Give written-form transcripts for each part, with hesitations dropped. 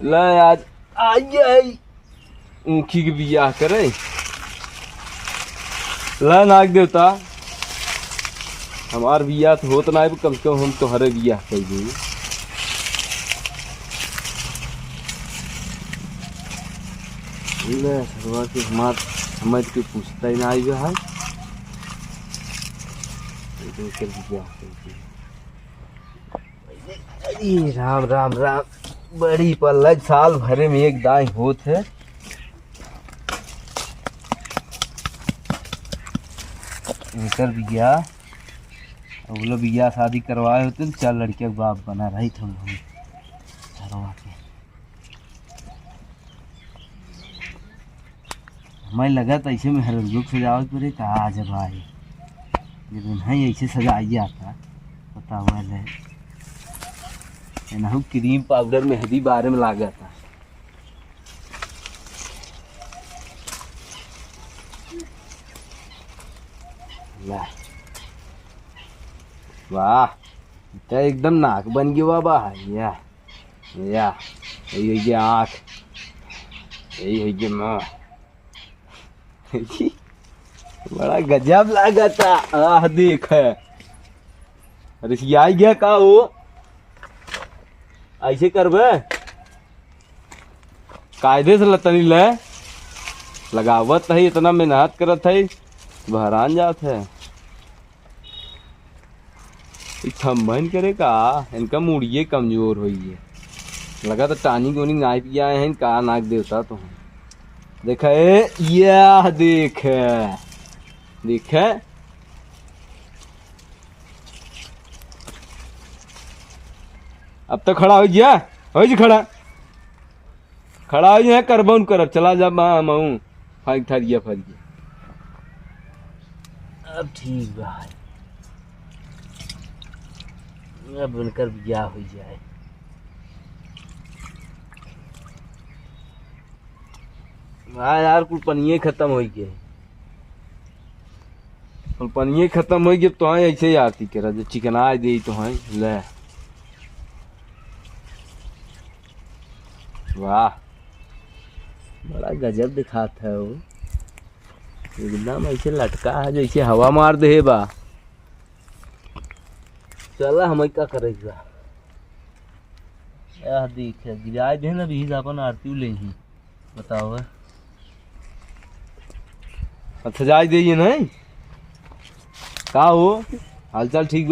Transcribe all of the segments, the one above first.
ले आज आई ऊखी के बियाह करे ला नाग देवता हमार बियाह तो होत ना कम से कम हम तोहरे बियाह कर दी। सरवा के हमार समझ के पूछता ही ना आई है अरे राम राम राम बड़ी पल्लज साल भरे में एक दाई होत है। इनकर बिया अगलो बिया शादी करवाए होते तो 4 लड़कियों का बाप बना रही थे हम के। हमें लगा था ऐसे में हर लोग सजावट पर कहा जब आए लेकिन नहीं ऐसे सजाइए आता पता हुआ है ना क्रीम पाउडर मेहंदी बारे में लागा था। वाह तो एकदम नाक बन गया बाबा या यही है आँख यही है मुँह बड़ा गजब लगा था। आह देख अरे आई गया का हो ऐसे करबे कायदे से लतनी ले लगावत है इतना मेहनत करत है बहरान जात है थम्बन करे का इनका मुड़िए कमजोर हुई है लगा तो टानी गोनी नाई पिया है का नाक देवता तो देख यह देख देख अब तो खड़ा हो गया हो जी खड़ा खड़ा हो जाए करबन कर चला जा मऊ फाइक था गया फट गया अब ठीक भाई अब बनकर ब्याह हो जाए। हाँ यार कुल पनिये खत्म हो गए कुल पनिये खत्म हो गए तो ऐसे ही आरती करा जो चिकना दे तो हैं ले वाह बड़ा गजब दिखाता है वो एकदम ऐसे लटका है जैसे हवा मार दे बा। चला हम क्या करेगा यह देख गिराए दे ना भी अपन आरती ले ही बताओ अच्छा जाए दे नहीं का हो हालचाल ठीक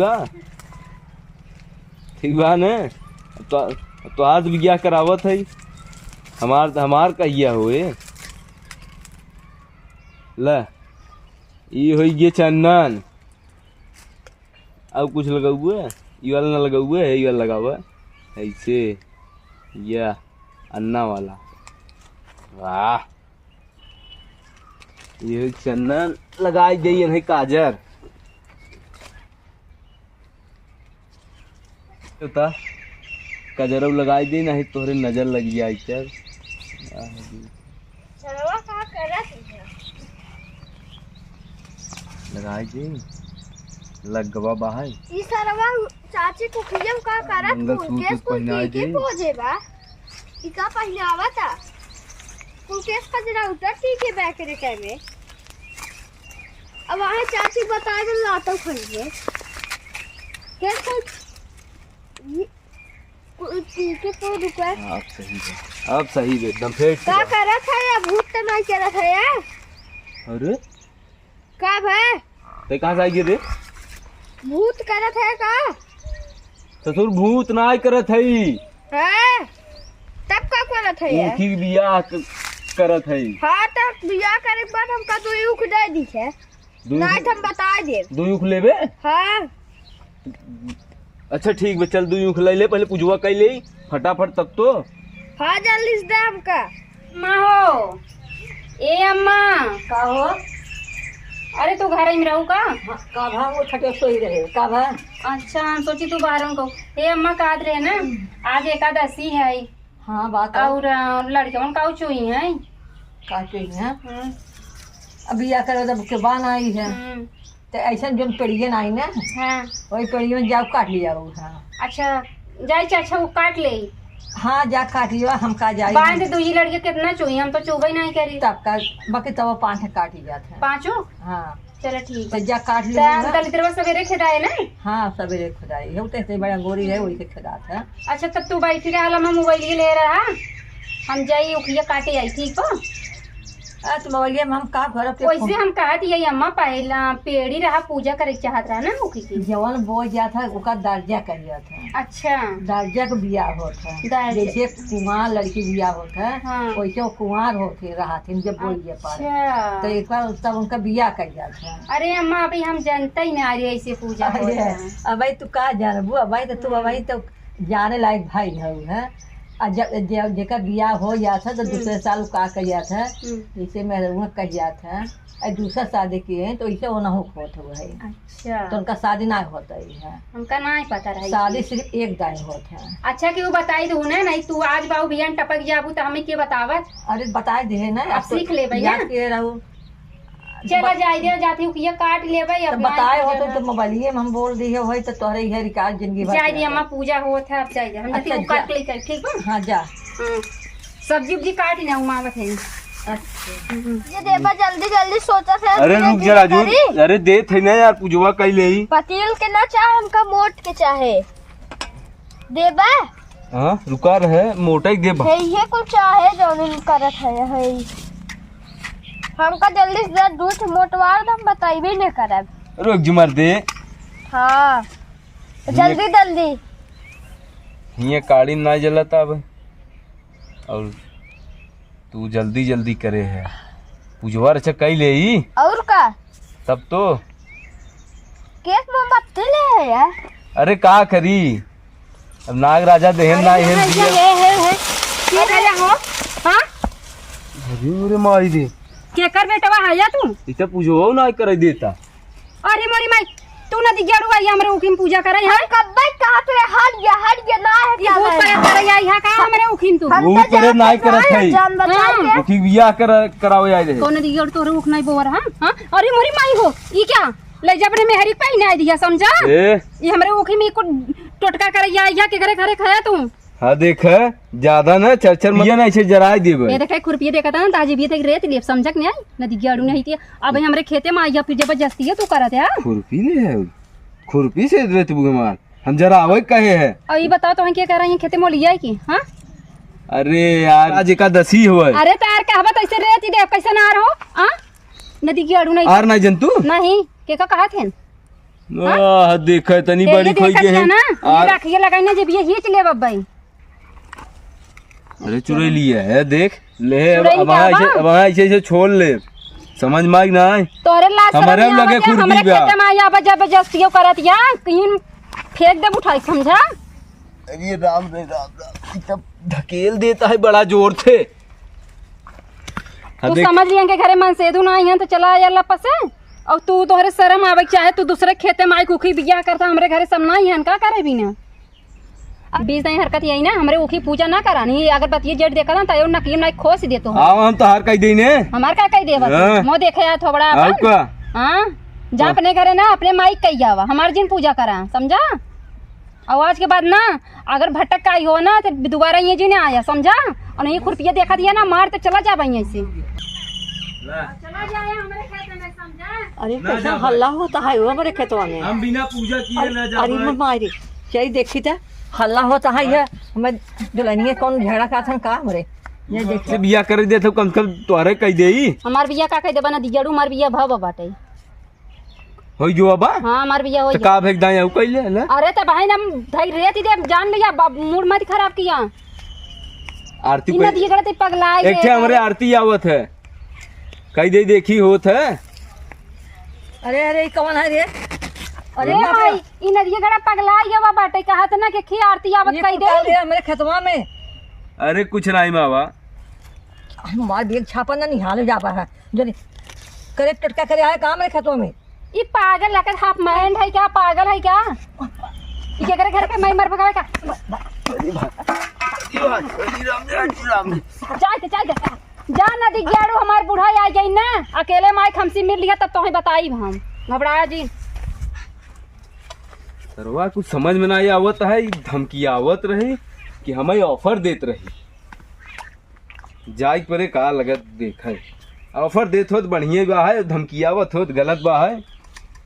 बा ने तो आज विज्ञा करावत है हमार कहिया हो ल ये हो गए चंदन अब कुछ लगा हुआ है ये वाला ना लगा हुआ है ये वाला लगा हुआ है ऐसे या अन्ना वाला वाह ये चंदन लगाई दे नहीं काजर होता काजर लगाई दे नहीं तोहरे नजर लग जाए चल लगाई दे लग गवा बाहर ई सरवा चाची को खियम का करत केस को के पोजे बा ई का पहले आवता को केस का जरा उतर ठीक है बैक रे टाइम में अब वहां चाची बता दे लाता खइए केस को के तो रुका अब सही है एकदम फेट का करत है या भूत तो नहीं करत है यार अरे का भाई ते कहां से आई रे भूत करत है का ससुर भूत ना करत है तब का करत है यार की बियाह करत है। हां तब बियाह करे के बाद हमका तो यूख दे दी है नहीं हम बता दे दो यूख लेबे हां अच्छा ठीक बे चल दो यूख ले ले पहले पूजवा कर ले फटाफट तब तो हां जल्दी से दे हमका माँ हो ए अम्मा का हो अरे तू घर में रहू का भा वो छठे सोई रहे का भा अच्छा हम सोची तू बाहर को ए अम्मा का आज रहे ना आज एकादशी है हाँ बात और लड़के का चुई है का चुई है अभी आकर जब के बान आई है तो ऐसा जो पेड़ियन आई ना हाँ वही पेड़ियन जाओ काट लिया वो हाँ अच्छा जाए अच्छा वो काट ले हाँ जा काटियो हम का जाई बांध दो ही लड़के कितना चुई, हम तो चुबई नहीं करी। तब का बाकी तब 5 काटी जाते हैं। 5 हाँ चलो ठीक तो है। जा काट तो हम ली। कल इतना सवेरे खिलाए ना। हाँ सवेरे खुदाई है उतने बड़ा गोरी है वही के खिलाते हैं। अच्छा तब तू बैठी रहा, हम मोबाइल ले रहा, हम जाई उखिया काटे आई ठीक हो। तो मोबाइल में हम का घर पे वैसे हम कहा दिए अम्मा पहला पेड़ी रहा पूजा करे के चाहत रहा ना मुखी की। जवन बो जा था उसका दर्जा कर था। अच्छा दर्जा का बियाह होता है दर्जा। जैसे कुंवार लड़की बियाह होता है हाँ। वैसे वो कुंवार होते रहा थे जब बोलिए पार अच्छा तो एक बार तब उनका बियाह कर जाता है। अरे अम्मा अभी हम जानते ही ना रही ऐसे पूजा होता है। अब भाई तू का जानबू अब भाई तो तू अब भाई तो जाने लायक भाई है। जब जेका बियाह हो जाता तो दूसरे साल का कह जाता जैसे मैं कह जाता है दूसरा शादी किए हैं तो इसे वो ना होता हुआ है। अच्छा तो उनका शादी ना होता ही है। हमका नहीं पता रही शादी सिर्फ एक दाई होता है। अच्छा क्यों बताई दू ना, नहीं तू आज बाबू बियान टपक जाबू तो हमें के बतावत। अरे बताए दे ना अब सीख ले भैया। याद किए रहू चला जाए दे जाती हूँ ये काट ले भाई। तो बताए हो तो मोबाइलिए में हम बोल दिए हो तो तोहरे ये रिकॉर्ड जिंदगी भर जाए दी अम्मा पूजा हो था अब जाए हम जाती हूँ अच्छा, काट ले कर ठीक है। हाँ जा सब्जी उब्जी काट ना उमावत है। ये देवा जल्दी जल्दी सोचा था। अरे रुक जा राजू, अरे दे थे ना यार पूजवा कई ले ही। पतील के ना चाहे हमका मोट के चाहे देवा। हाँ रुका रहे मोटा ही दे बा। है ये कुछ चाहे जो करत है हमका जल्दी से दूध मोटवार दम बताइबे नहीं करब। रुक जी मर दे। हाँ जल्दी जल्दी। ये काड़ी ना जलता अब और तू जल्दी जल्दी करे है पूजवा अच्छा कई ले ही। और का तब तो केस मोमबत्ती ले है यार। अरे का करी अब नाग राजा देहन ना हेन दिया। के करे हो हां अरे मारी दे के कर बेटवा आया तू इतना पूजवा ना कर देता। अरे मोरी माई तू ना दिगड़ू आई हमरे उखिम पूजा करे है कब कहा तू हट गया ना है ये भूत पर करे आई है का हमरे उखिम तू वो करे ना करत है जान बचा के ओकी बियाह करावे आए रहे। कौन दिगड़ तोरे उख नहीं बोर हां हां अरे मोरी माई हो ई क्या ले जबरे मेहरी पहने आई दिया समझा। ये हमरे उखिम को टोटका करे आई है के करे घरे खाया तू। हाँ देख ज्यादा ना चरचर मत ना ऐसे जराई देबे। ये देखे खुरपी देखा था ना ताजी भी तक रेत ले समझक नहीं आई नदी गाड़ू नहीं थी अब हमरे खेते में आई फिर जबरदस्ती है तू करत है। खुरपी ले है खुरपी से रेत बुगमार हम जरा आवे कहे है। अब ये बताओ तो क्या कर रही है खेते में लिया की। हां अरे यार आज एकादशी होए। अरे तार कहबा तो ऐसे रेत दे कैसे ना रहो हां नदी गाड़ू नहीं आर ना जंतु नहीं के का कहा थे देख तनी बड़ी खोई जे है ना राखिए लगाइना जब ये हिच ले बब्बाई। अरे चुरे लिए है देख ले अब ऐसे छोड़ ले समझ में आई ना तोरे लाश हमारे लगे खुरपी हमरे बा। खेते में आया जबरदस्तियों करत या कहीं फेंक दे उठाई समझा। अरे राम रे राम तब धकेल देता है बड़ा जोर से। तू समझ लिया के घरे मन सेधु ना आई है तो चला आया अल्लाह पसे और तू तोहरे शर्म आवे चाहे तू दूसरे खेते में आई कुखी बिया करता हमरे घरे सब ना है का करे बिना बीस नहीं हरकत यही ना हमरे उखी पूजा ना करानी अगर बतिये जेट देखा ना तो नकीम ना खोस दे तो हम तो हार कह देने हमार का कह देबा मो देखे आ थोड़ा आपका हां जा अपने घरे ना अपने माइक कही जावा हमार जिन पूजा करा समझा। आवाज के बाद ना अगर भटक का आई हो ना तो दोबारा ये जी ने आया समझा और नहीं खुरपिया देखा दिया ना मार तो चला जा भाई ऐसे चला जाए हमारे खेत में समझा। अरे कैसा हल्ला होता है वो हमारे खेतवा में। हम बिना पूजा किए ना जा अरे मारी चाहिए देखी था हल्ला होता है ये हमें दुल्हनिया कौन झगड़ा का था का हमरे ये देख से बिया कर दे तो कम से कम तोहरे कह देई हमार बिया का कह दे बना दिगड़ू मार बिया भव बाटे होई जो अबा। हां हमार बिया हो तो का भेक दाई au कइले ना। अरे त भाई हम धई रेत दे जान लिया मूड मत खराब किया आरती इना दिए गलत पगलाई एक थे हमरे आरती आवत है कह दे देखी होत है। अरे अरे कौन है रे अरे भाई इना दिए गड़ा पगलाई है बाटे कहत ना के खी आरती आवत कह दे मेरे खेतवा में। अरे कुछ नहीं मावा हमार बेग छापा ना निहाल जा पा है जो करे टटका करे आए काम मेरे खेतवा में। ये पागल लगा हाफ माइंड है क्या पागल है क्या ये करे घर पे मैं मर भगावे का जाए जा ना दिग्याड़ो हमार बूढ़ा आ जाई ना अकेले माई खमसी मिल लिया तब तुम्हें बताई हम घबराया जी सरवा कुछ समझ में नहीं आवत है धमकी आवत रही कि हमें ऑफर देत रही जाए परे का लगत देखे ऑफर देत हो तो बढ़िया बा है, धमकियावत हो तो गलत बा है।